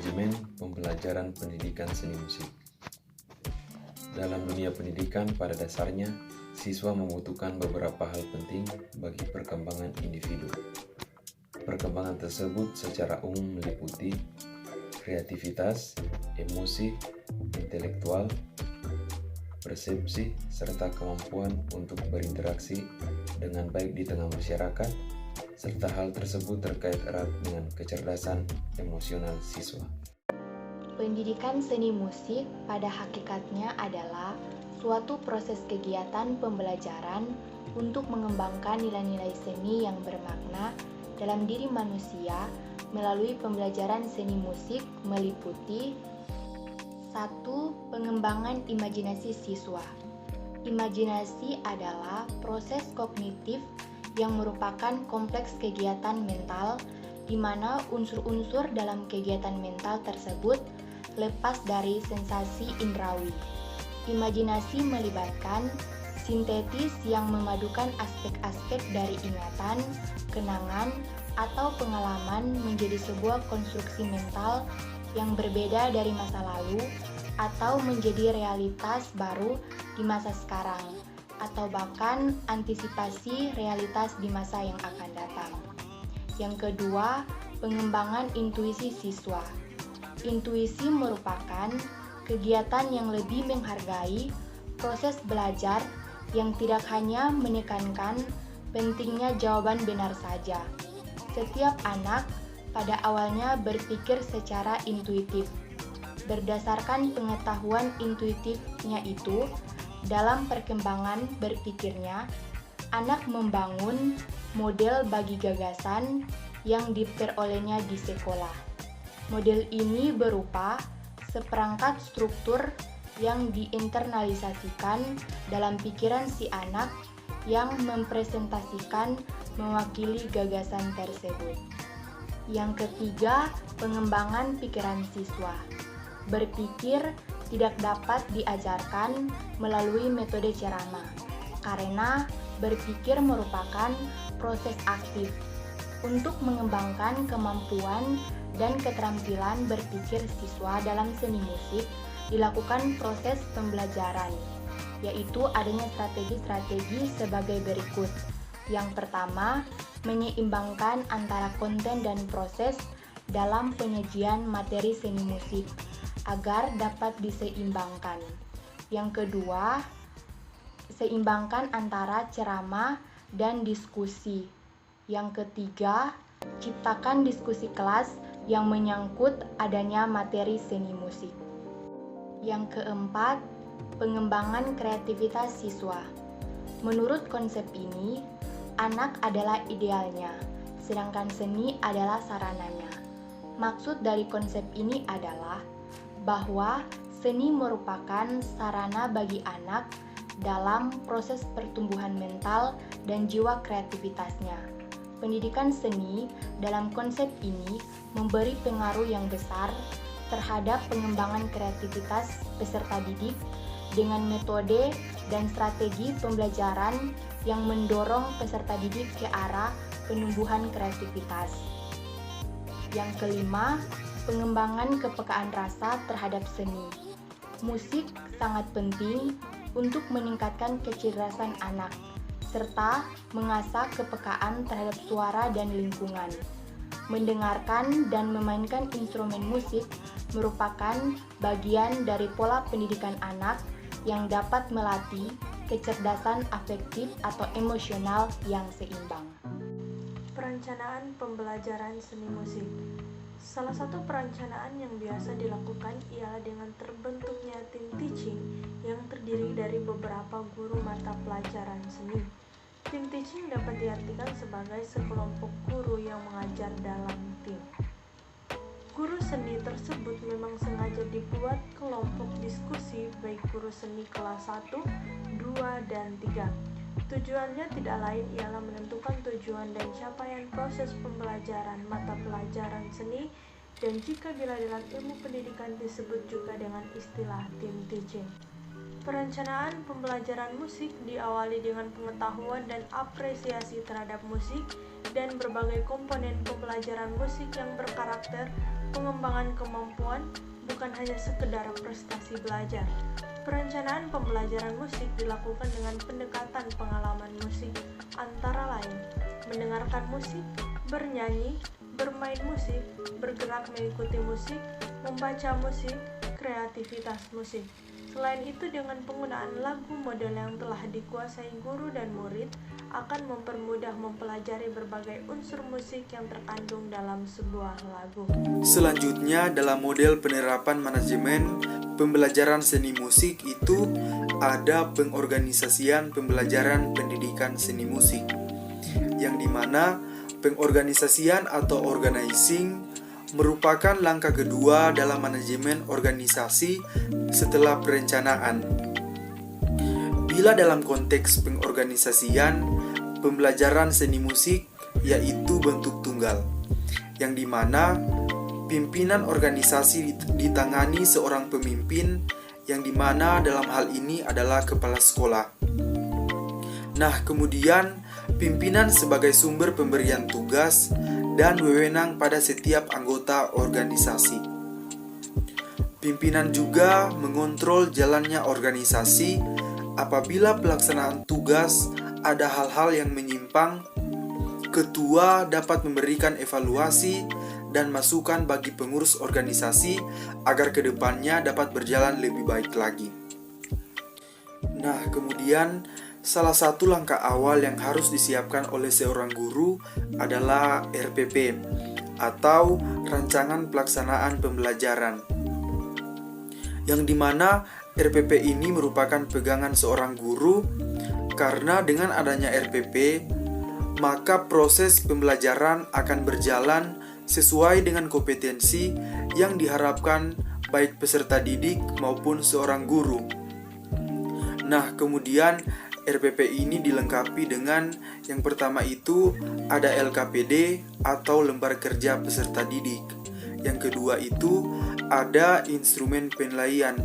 Manajemen pembelajaran pendidikan seni musik. Dalam dunia pendidikan, pada dasarnya, siswa membutuhkan beberapa hal penting bagi perkembangan individu. Perkembangan tersebut secara umum meliputi kreativitas, emosi, intelektual, persepsi, serta kemampuan untuk berinteraksi dengan baik di tengah masyarakat, serta hal tersebut terkait erat dengan kecerdasan emosional siswa. Pendidikan seni musik pada hakikatnya adalah suatu proses kegiatan pembelajaran untuk mengembangkan nilai-nilai seni yang bermakna dalam diri manusia melalui pembelajaran seni musik meliputi 1. Pengembangan imajinasi siswa. Imajinasi adalah proses kognitif yang merupakan kompleks kegiatan mental di mana unsur-unsur dalam kegiatan mental tersebut lepas dari sensasi indrawi. Imajinasi melibatkan sintetis yang memadukan aspek-aspek dari ingatan, kenangan, atau pengalaman menjadi sebuah konstruksi mental yang berbeda dari masa lalu atau menjadi realitas baru di masa sekarang, atau bahkan antisipasi realitas di masa yang akan datang. Yang kedua, pengembangan intuisi siswa. Intuisi merupakan kegiatan yang lebih menghargai proses belajar yang tidak hanya menekankan pentingnya jawaban benar saja. Setiap anak pada awalnya berpikir secara intuitif. Berdasarkan pengetahuan intuitifnya itu, dalam perkembangan berpikirnya, anak membangun model bagi gagasan yang diperolehnya di sekolah. Model ini berupa seperangkat struktur yang diinternalisasikan dalam pikiran si anak yang mempresentasikan mewakili gagasan tersebut. Yang ketiga, pengembangan pikiran siswa. Berpikir tidak dapat diajarkan melalui metode ceramah, karena berpikir merupakan proses aktif. Untuk mengembangkan kemampuan dan keterampilan berpikir siswa dalam seni musik, dilakukan proses pembelajaran, yaitu adanya strategi-strategi sebagai berikut. Yang pertama, menyeimbangkan antara konten dan proses dalam penyajian materi seni musik agar dapat diseimbangkan. Yang kedua, seimbangkan antara ceramah dan diskusi. Yang ketiga, ciptakan diskusi kelas yang menyangkut adanya materi seni musik. Yang keempat, pengembangan kreativitas siswa. Menurut konsep ini, anak adalah idealnya, sedangkan seni adalah sarananya. Maksud dari konsep ini adalah bahwa seni merupakan sarana bagi anak dalam proses pertumbuhan mental dan jiwa kreativitasnya. Pendidikan seni dalam konsep ini memberi pengaruh yang besar terhadap pengembangan kreativitas peserta didik dengan metode dan strategi pembelajaran yang mendorong peserta didik ke arah penumbuhan kreativitas. Yang kelima, pengembangan kepekaan rasa terhadap seni. Musik sangat penting untuk meningkatkan kecerdasan anak, serta mengasah kepekaan terhadap suara dan lingkungan. Mendengarkan dan memainkan instrumen musik merupakan bagian dari pola pendidikan anak yang dapat melatih kecerdasan afektif atau emosional yang seimbang. Perencanaan pembelajaran seni musik. Salah satu perencanaan yang biasa dilakukan ialah dengan terbentuknya tim teaching yang terdiri dari beberapa guru mata pelajaran seni. Tim teaching dapat diartikan sebagai sekelompok guru yang mengajar dalam tim. Guru seni tersebut memang sengaja dibuat kelompok diskusi baik guru seni kelas 1, 2, dan 3. Tujuannya tidak lain ialah menentukan tujuan dan capaian proses pembelajaran mata pelajaran seni, dan jika bila dalam ilmu pendidikan disebut juga dengan istilah tim teaching. Perencanaan pembelajaran musik diawali dengan pengetahuan dan apresiasi terhadap musik dan berbagai komponen pembelajaran musik yang berkarakter pengembangan kemampuan, bukan hanya sekedar prestasi belajar. Perencanaan pembelajaran musik dilakukan dengan pendekatan pengalaman musik, antara lain mendengarkan musik, bernyanyi, bermain musik, bergerak mengikuti musik, membaca musik, kreativitas musik. Selain itu, dengan penggunaan lagu model yang telah dikuasai guru dan murid akan mempermudah mempelajari berbagai unsur musik yang terkandung dalam sebuah lagu. Selanjutnya, dalam model penerapan manajemen pembelajaran seni musik itu ada pengorganisasian pembelajaran pendidikan seni musik, yang dimana pengorganisasian atau organizing merupakan langkah kedua dalam manajemen organisasi setelah perencanaan. Bila dalam konteks pengorganisasian, pembelajaran seni musik yaitu bentuk tunggal, yang dimana pimpinan organisasi ditangani seorang pemimpin, yang dimana dalam hal ini adalah kepala sekolah. Nah, kemudian pimpinan sebagai sumber pemberian tugas dan wewenang pada setiap anggota organisasi. Pimpinan juga mengontrol jalannya organisasi. Apabila pelaksanaan tugas ada hal-hal yang menyimpang, ketua dapat memberikan evaluasi dan masukan bagi pengurus organisasi agar kedepannya dapat berjalan lebih baik lagi. Nah, kemudian salah satu langkah awal yang harus disiapkan oleh seorang guru adalah RPP atau Rancangan Pelaksanaan Pembelajaran, yang dimana RPP ini merupakan pegangan seorang guru, karena dengan adanya RPP maka proses pembelajaran akan berjalan sesuai dengan kompetensi yang diharapkan baik peserta didik maupun seorang guru. Nah, kemudian RPP ini dilengkapi dengan yang pertama itu ada LKPD atau lembar kerja peserta didik. Yang kedua itu ada instrumen penilaian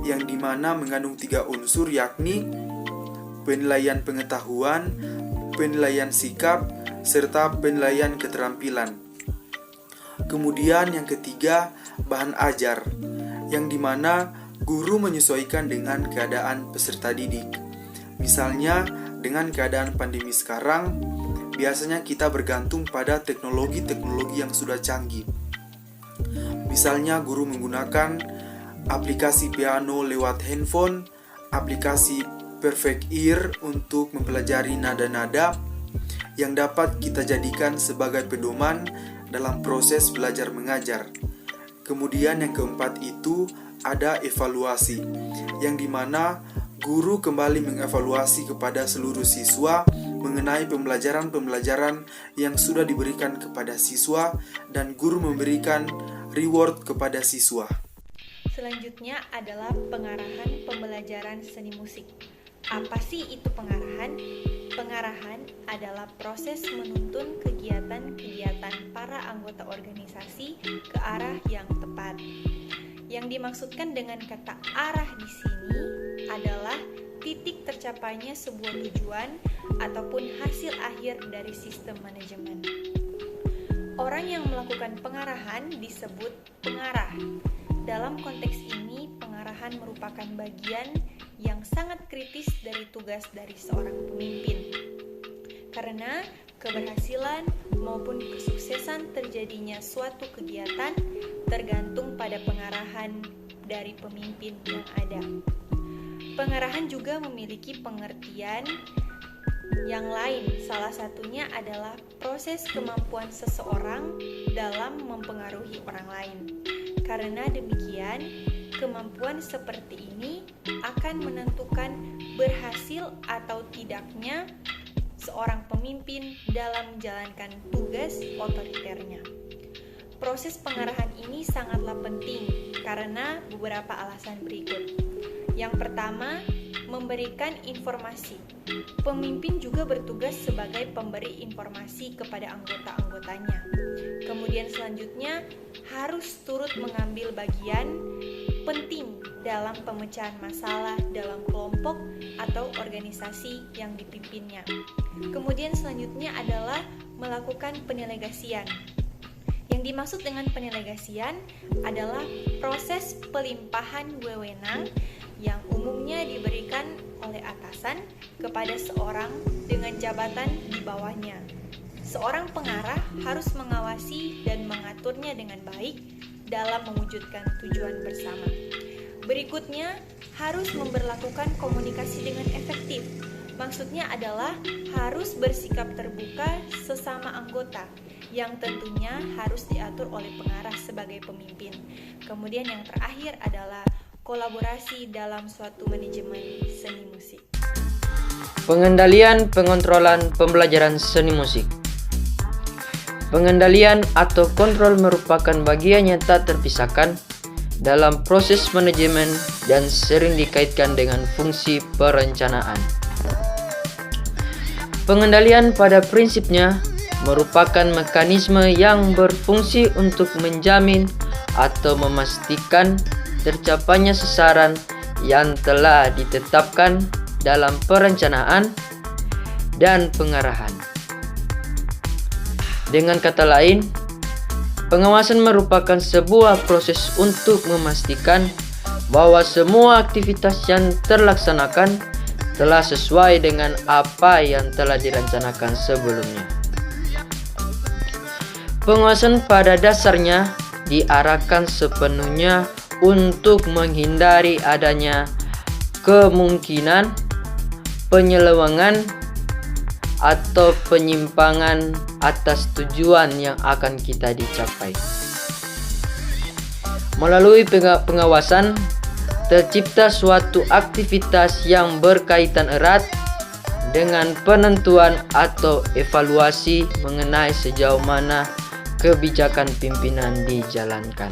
yang dimana mengandung 3 unsur, yakni penilaian pengetahuan, penilaian sikap, serta penilaian keterampilan. Kemudian yang ketiga bahan ajar, yang dimana guru menyesuaikan dengan keadaan peserta didik. Misalnya dengan keadaan pandemi sekarang, biasanya kita bergantung pada teknologi-teknologi yang sudah canggih. Misalnya guru menggunakan aplikasi piano lewat handphone, aplikasi Perfect Ear untuk mempelajari nada-nada yang dapat kita jadikan sebagai pedoman dalam proses belajar mengajar. Kemudian yang keempat itu ada evaluasi, yang dimana guru kembali mengevaluasi kepada seluruh siswa mengenai pembelajaran-pembelajaran yang sudah diberikan kepada siswa, dan guru memberikan reward kepada siswa. Selanjutnya adalah pengarahan pembelajaran seni musik. Apa sih itu pengarahan? Pengarahan adalah proses menuntun kegiatan-kegiatan para anggota organisasi ke arah yang tepat. Yang dimaksudkan dengan kata arah di sini adalah titik tercapainya sebuah tujuan ataupun hasil akhir dari sistem manajemen. Orang yang melakukan pengarahan disebut pengarah. Dalam konteks ini, pengarahan merupakan bagian yang sangat kritis dari tugas dari seorang pemimpin. Karena keberhasilan maupun kesuksesan terjadinya suatu kegiatan tergantung pada pengarahan dari pemimpin yang ada. Pengarahan juga memiliki pengertian yang lain, salah satunya adalah proses kemampuan seseorang dalam mempengaruhi orang lain. Karena demikian, kemampuan seperti ini akan menentukan berhasil atau tidaknya seorang pemimpin dalam menjalankan tugas otoriternya. Proses pengarahan ini sangatlah penting karena beberapa alasan berikut. Yang pertama, memberikan informasi. Pemimpin juga bertugas sebagai pemberi informasi kepada anggota-anggotanya. Kemudian selanjutnya, harus turut mengambil bagian penting dalam pemecahan masalah dalam kelompok atau organisasi yang dipimpinnya. Kemudian selanjutnya adalah melakukan peneligasian. Yang dimaksud dengan peneligasian adalah proses pelimpahan wewenang yang umumnya diberikan oleh atasan kepada seorang dengan jabatan di bawahnya. Seorang pengarah harus mengawasi dan mengaturnya dengan baik dalam mewujudkan tujuan bersama. Berikutnya, harus memberlakukan komunikasi dengan efektif. Maksudnya adalah harus bersikap terbuka sesama anggota, yang tentunya harus diatur oleh pengarah sebagai pemimpin. Kemudian yang terakhir adalah kolaborasi dalam suatu manajemen seni musik. Pengendalian pengontrolan pembelajaran seni musik. Pengendalian atau kontrol merupakan bagian yang tak terpisahkan dalam proses manajemen dan sering dikaitkan dengan fungsi perencanaan. Pengendalian pada prinsipnya merupakan mekanisme yang berfungsi untuk menjamin atau memastikan tercapainya sasaran yang telah ditetapkan dalam perencanaan dan pengarahan. Dengan kata lain, pengawasan merupakan sebuah proses untuk memastikan bahwa semua aktivitas yang terlaksanakan telah sesuai dengan apa yang telah direncanakan sebelumnya. Pengawasan pada dasarnya diarahkan sepenuhnya untuk menghindari adanya kemungkinan penyelewengan atau penyimpangan atas tujuan yang akan kita dicapai. Melalui pengawasan, tercipta suatu aktivitas yang berkaitan erat dengan penentuan atau evaluasi mengenai sejauh mana kebijakan pimpinan dijalankan.